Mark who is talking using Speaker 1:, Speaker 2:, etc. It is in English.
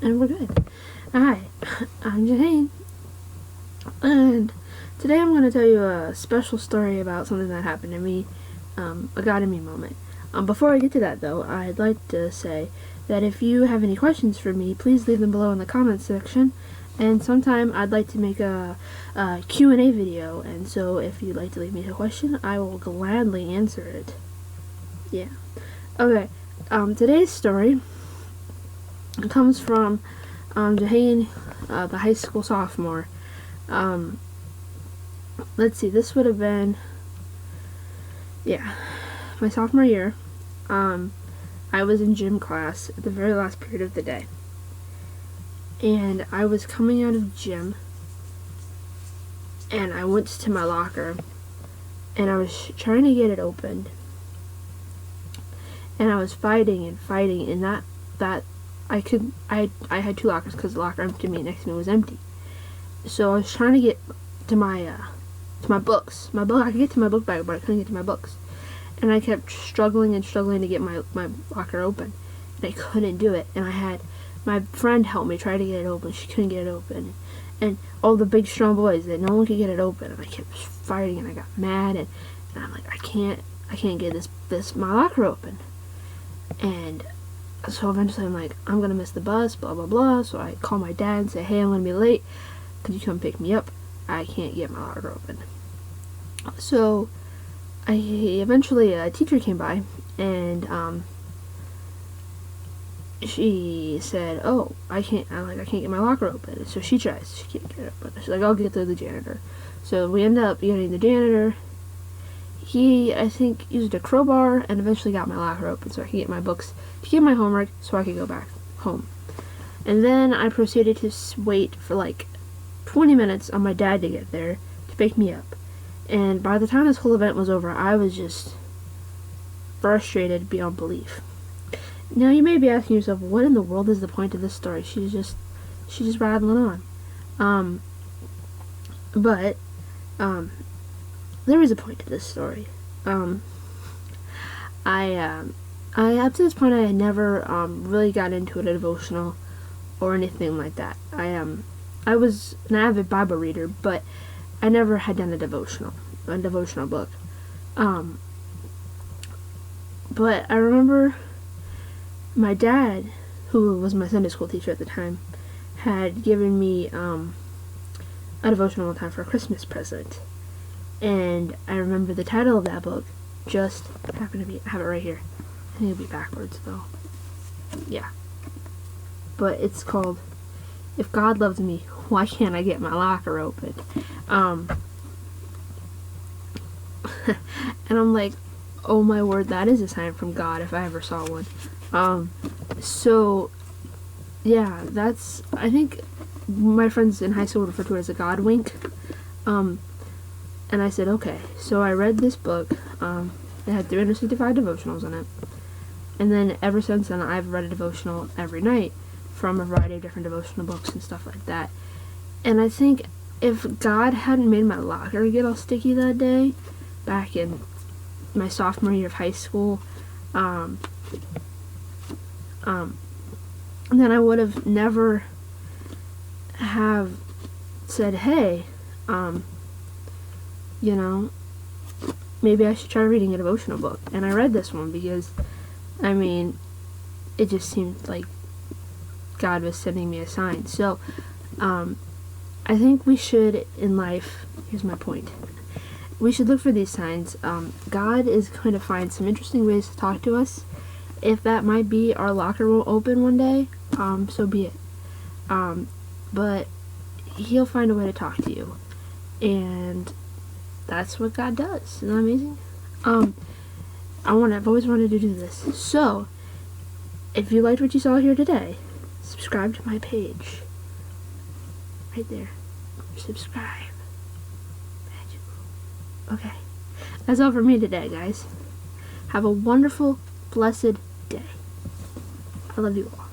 Speaker 1: And we're good. Hi, I'm Jane, and today I'm going to tell you a special story about something that happened to me, a God in me moment. Before I get to that, though, I'd like to say that if you have any questions for me, please leave them below in the comments section, and sometime I'd like to make a Q&A video, and so if you'd like to leave me a question, I will gladly answer it. Yeah. Okay, today's story comes from Jahane, the high school sophomore. Let's see, this would have been, my sophomore year. I was in gym class at the very last period of the day. And I was coming out of gym, and I went to my locker, and I was trying to get it opened. And I was fighting, and that I had two lockers because the locker next to me was empty. So I was trying to get to my books. I could get to my book bag, but I couldn't get to my books. And I kept struggling to get my locker open, and I couldn't do it. And I had my friend help me try to get it open. She couldn't get it open, and all the big strong boys, that no one could get it open. And I kept fighting, and I got mad, and I'm like, I can't get my locker open. And so eventually I'm like, I'm gonna miss the bus, blah blah blah. So I call my dad and say, hey, I'm gonna be late, could you come pick me up? I can't get my locker open. So eventually a teacher came by, and she said, oh, I can't get my locker open. So she can't get it open. She's like, I'll get the janitor. So we end up getting the janitor. He, I think, used a crowbar and eventually got my locker open so I could get my books, to get my homework, so I could go back home. And then I proceeded to wait for like 20 minutes on my dad to get there to pick me up. And by the time this whole event was over, I was just frustrated beyond belief. Now you may be asking yourself, what in the world is the point of this story? She's just rattling on. But there is a point to this story. I up to this point I had never really got into a devotional or anything like that. I was an avid Bible reader, but I never had done a devotional book. But I remember my dad, who was my Sunday school teacher at the time, had given me a devotional one time for a Christmas present. And I remember the title of that book, just happened to have it right here. I think it'll be backwards though. Yeah. But it's called, If God Loves Me, Why Can't I Get My Locker Open? And I'm like, oh my word, that is a sign from God if I ever saw one. So yeah, I think my friends in high school refer to it as a God wink. And I said, okay. So I read this book. It had 365 devotionals in it. And then ever since then, I've read a devotional every night from a variety of different devotional books and stuff like that. And I think if God hadn't made my locker get all sticky that day, back in my sophomore year of high school, then I would have never have said, hey, maybe I should try reading a devotional book. And I read this one because, it just seemed like God was sending me a sign. So, I think we should, in life, here's my point, we should look for these signs. God is going to find some interesting ways to talk to us. If that might be our locker will open one day, so be it. But He'll find a way to talk to you. And that's what God does. Isn't that amazing? I've always wanted to do this. So, if you liked what you saw here today, subscribe to my page. Right there. Subscribe. Magical. Okay. That's all for me today, guys. Have a wonderful, blessed day. I love you all.